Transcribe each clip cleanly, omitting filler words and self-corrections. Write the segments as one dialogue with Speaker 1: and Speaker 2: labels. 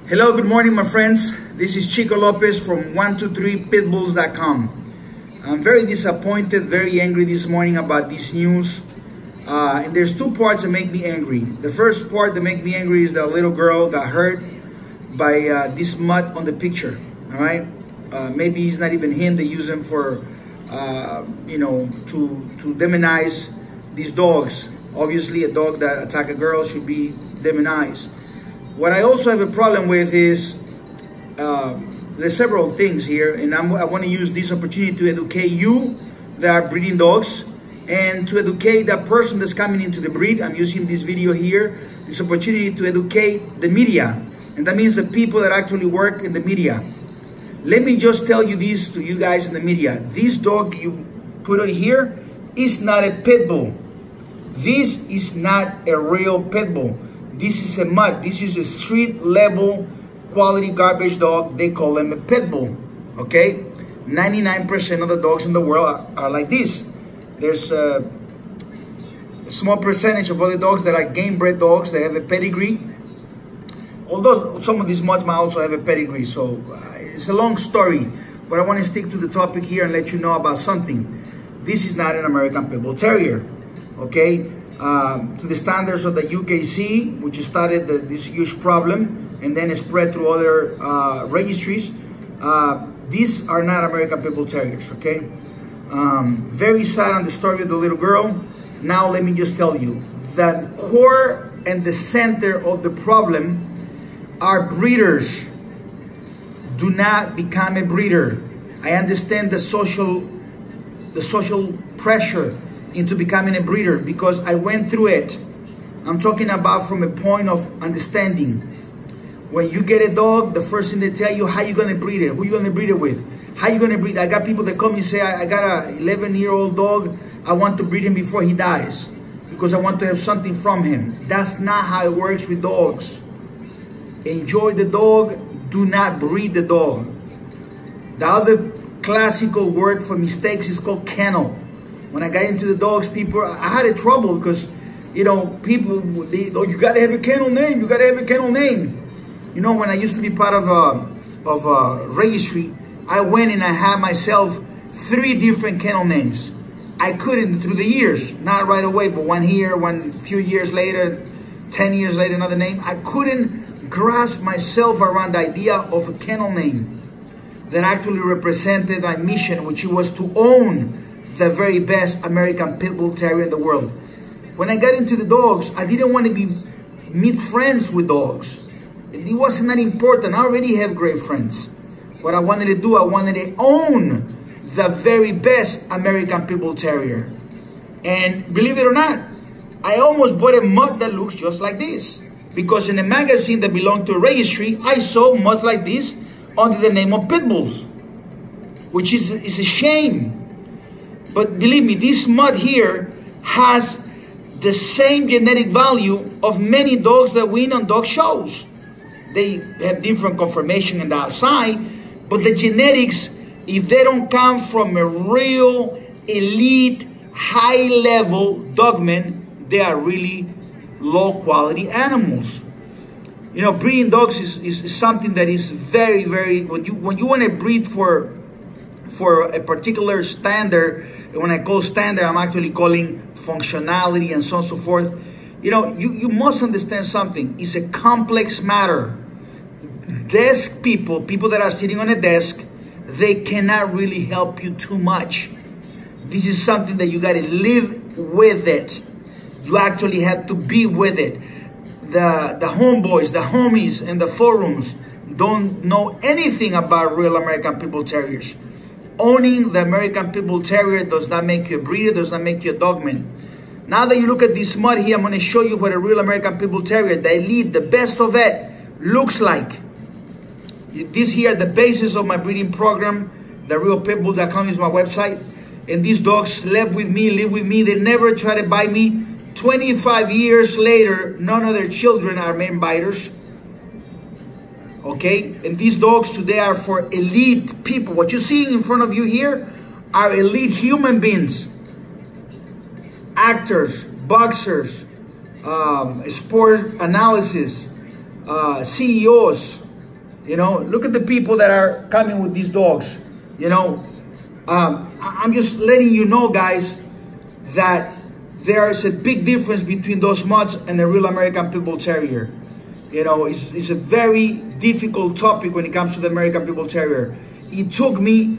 Speaker 1: Hello, good morning, my friends. This is Chico Lopez from 123pitbulls.com. I'm very disappointed, very angry this morning about this news. And there's two parts that make me angry. The first part that make me angry is that a little girl got hurt by this mutt on the picture. All right, maybe it's not even him. They use him for, to demonize these dogs. Obviously, a dog that attack a girl should be demonized. What I also have a problem with is there's several things here, and I want to use this opportunity to educate you that are breeding dogs and to educate that person that's coming into the breed. I'm using this video here, this opportunity to educate the media, and that means the people that actually work in the media. Let me just tell you this to you guys in the media. This dog you put on here is not a pit bull. This is not a real pit bull. This is a mutt. This is a street level quality garbage dog. They call them a pit bull. Okay? 99% of the dogs in the world are like this. There's a small percentage of other dogs that are game bred dogs. They have a pedigree. Although some of these mutts might also have a pedigree. So it's a long story. But I want to stick to the topic here and let you know about something. This is not an American Pit Bull Terrier. Okay? To the standards of the UKC, which started this huge problem and then it spread through other registries. These are not American Pit Bull Terriers, okay? Very sad on the story of the little girl. Now let me just tell you, the core and the center of the problem are breeders. Do not become a breeder. I understand the social pressure into becoming a breeder because I went through it. I'm talking about from a point of understanding. When you get a dog, the first thing they tell you, how you gonna breed it? Who you gonna breed it with? How you gonna breed? I got people that come and say, I got a 11-year-old dog. I want to breed him before he dies because I want to have something from him. That's not how it works with dogs. Enjoy the dog. Do not breed the dog. The other classical word for mistakes is called kennel. When I got into the dogs, I had a trouble because, people, you got to have a kennel name. You got to have a kennel name. When I used to be part of a registry, I went and I had myself 3 different kennel names. I couldn't through the years, not right away, but one few years later, 10 years later, another name. I couldn't grasp myself around the idea of a kennel name that actually represented my mission, which was to own the very best American Pit Bull Terrier in the world. When I got into the dogs, I didn't want to meet friends with dogs. It wasn't that important. I already have great friends. What I wanted to do, I wanted to own the very best American Pit Bull Terrier. And believe it or not, I almost bought a mutt that looks just like this. Because in a magazine that belonged to a registry, I saw mutts like this under the name of Pit Bulls. Which is a shame. But believe me, this mutt here has the same genetic value of many dogs that win on dog shows. They have different conformation on the outside, but the genetics, if they don't come from a real elite, high-level dogman, they are really low-quality animals. Breeding dogs is something that is very, very, when you want to breed for a particular standard, and when I call standard, I'm actually calling functionality and so on and so forth. You must understand something. It's a complex matter. Desk people that are sitting on a desk, they cannot really help you too much. This is something that you got to live with it. You actually have to be with it. The homeboys, the homies, and the forums don't know anything about real American Pit Bull Terriers. Owning the American Pit Bull Terrier does not make you a breeder, does not make you a dogman. Now that you look at this mutt here, I'm going to show you what a real American Pit Bull Terrier, the elite, the best of it, looks like. This here, the basis of my breeding program, therealpitbull.com is my website. And these dogs slept with me, live with me. They never try to bite me. 25 years later, none of their children are main biters. Okay, and these dogs today are for elite people. What you're seeing in front of you here are elite human beings. Actors, boxers, sport analysis, CEOs, You know, look at the people that are coming with these dogs. You know, I'm just letting you know, guys, that there is a big difference between those mutts and a real American Pit Bull Terrier. You know, it's a very difficult topic when it comes to the American Pit Bull Terrier. It took me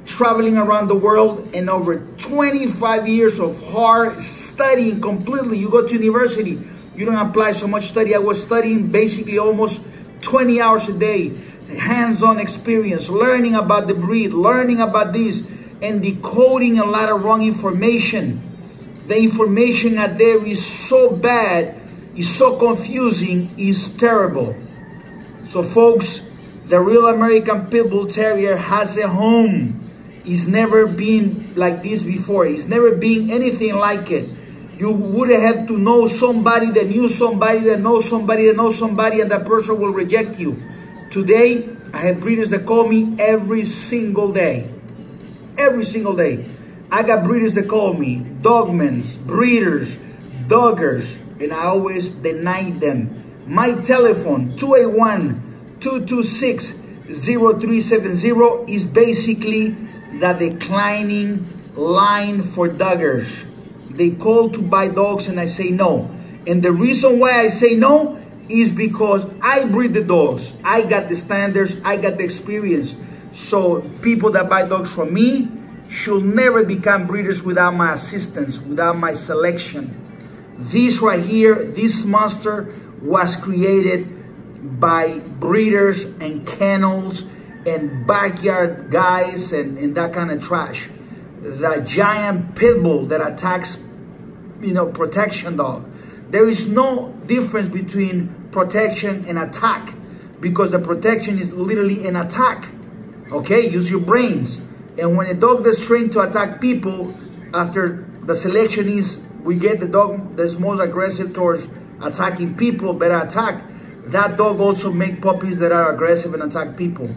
Speaker 1: traveling around the world and over 25 years of hard studying completely. You go to university, you don't apply so much study. I was studying basically almost 20 hours a day, hands-on experience, learning about the breed, learning about this, and decoding a lot of wrong information. The information out there is so bad, is so confusing, is terrible. So folks, the real American Pit Bull Terrier has a home. It's never been like this before. It's never been anything like it. You would have to know somebody that knew somebody that knows somebody that knows somebody, and that person will reject you. Today, I have breeders that call me every single day. Every single day. I got breeders that call me, dogmans, breeders, doggers, and I always deny them. My telephone, 281-226-0370, is basically the declining line for doggers. They call to buy dogs and I say no. And the reason why I say no is because I breed the dogs. I got the standards, I got the experience. So people that buy dogs from me should never become breeders without my assistance, without my selection. This right here, this monster was created by breeders and kennels and backyard guys and that kind of trash. The giant pit bull that attacks, you know, protection dog. There is no difference between protection and attack, because the protection is literally an attack. Okay, use your brains. And when a dog that's trained to attack people, after the selection is, we get the dog that's most aggressive towards attacking people, better attack. That dog also make puppies that are aggressive and attack people.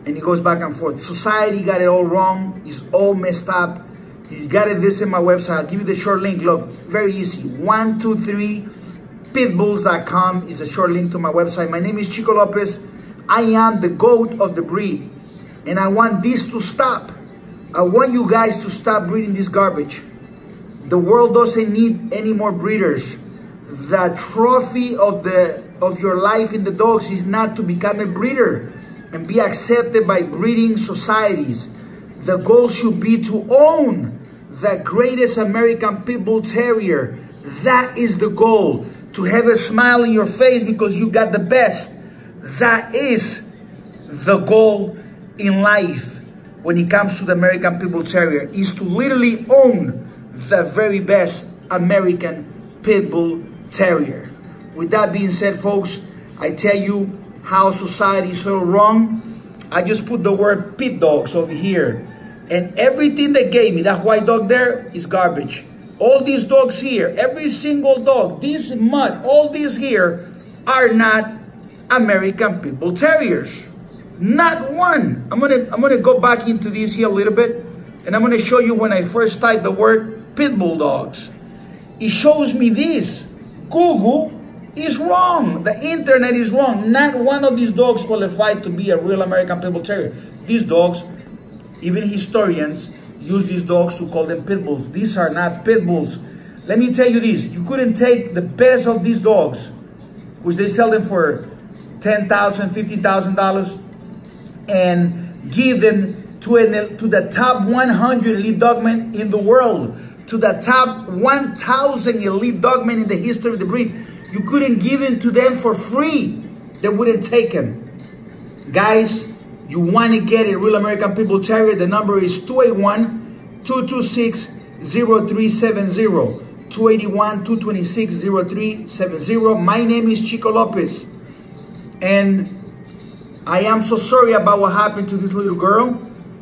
Speaker 1: And it goes back and forth. Society got it all wrong. It's all messed up. You got to visit my website. I'll give you the short link. Look, very easy. 123pitbulls.com is a short link to my website. My name is Chico Lopez. I am the GOAT of the breed. And I want this to stop. I want you guys to stop breeding this garbage. The world doesn't need any more breeders. The trophy of your life in the dogs is not to become a breeder and be accepted by breeding societies. The goal should be to own the greatest American Pit Bull Terrier. That is the goal. To have a smile in your face because you got the best. That is the goal in life when it comes to the American Pit Bull Terrier, is to literally own the very best American Pit Bull Terrier. With that being said, folks, I tell you how society is so wrong. I just put the word pit dogs over here, and everything they gave me, that white dog there, is garbage. All these dogs here, every single dog, this mutt, all these here are not American Pit Bull Terriers. Not one. I'm gonna go back into this here a little bit, and I'm gonna show you when I first typed the word pit bull dogs. It shows me this. Google is wrong. The internet is wrong. Not one of these dogs qualified to be a real American Pit Bull Terrier. These dogs, even historians use these dogs to call them pit bulls. These are not pit bulls. Let me tell you this. You couldn't take the best of these dogs, which they sell them for $10,000, $50,000, and give them to the top 100 elite dogmen in the world, to the top 1,000 elite dogmen in the history of the breed. You couldn't give them to them for free. They wouldn't take them. Guys, you want to get a real American Pit Bull Terrier, the number is 281-226-0370. 281-226-0370. My name is Chico Lopez. And I am so sorry about what happened to this little girl.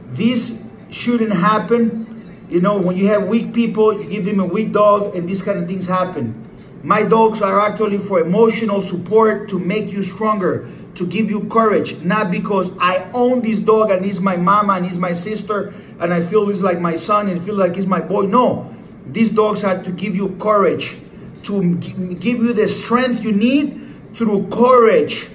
Speaker 1: This shouldn't happen. You know, when you have weak people, you give them a weak dog and these kind of things happen. My dogs are actually for emotional support, to make you stronger, to give you courage. Not because I own this dog and he's my mama and he's my sister and I feel he's like my son and feel like he's my boy. No, these dogs are to give you courage, to give you the strength you need through courage,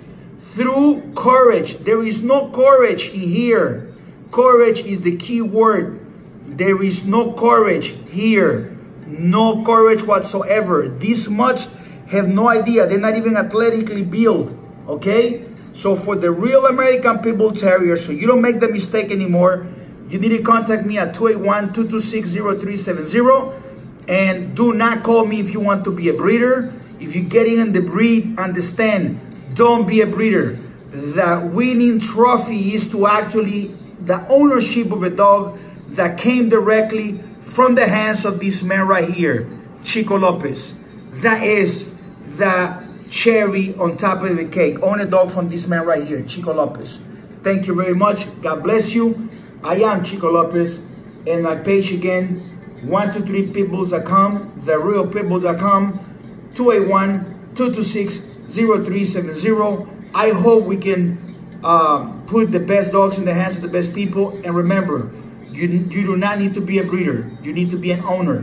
Speaker 1: through courage. There is no courage in here. Courage is the key word. There is no courage here. No courage whatsoever. These mutts have no idea. They're not even athletically built. Okay? So for the real American Pit Bull Terrier, so you don't make the mistake anymore, you need to contact me at 281-226-0370. And do not call me if you want to be a breeder. If you're getting in the breed, understand, don't be a breeder. The winning trophy is to actually, the ownership of a dog that came directly from the hands of this man right here, Chico Lopez. That is the cherry on top of the cake. Own a dog from this man right here, Chico Lopez. Thank you very much. God bless you. I am Chico Lopez, and my page again, 123pitbulls.com, therealpitbulls.com, 281-226-0370. I hope we can put the best dogs in the hands of the best people. And remember, you do not need to be a breeder. You need to be an owner.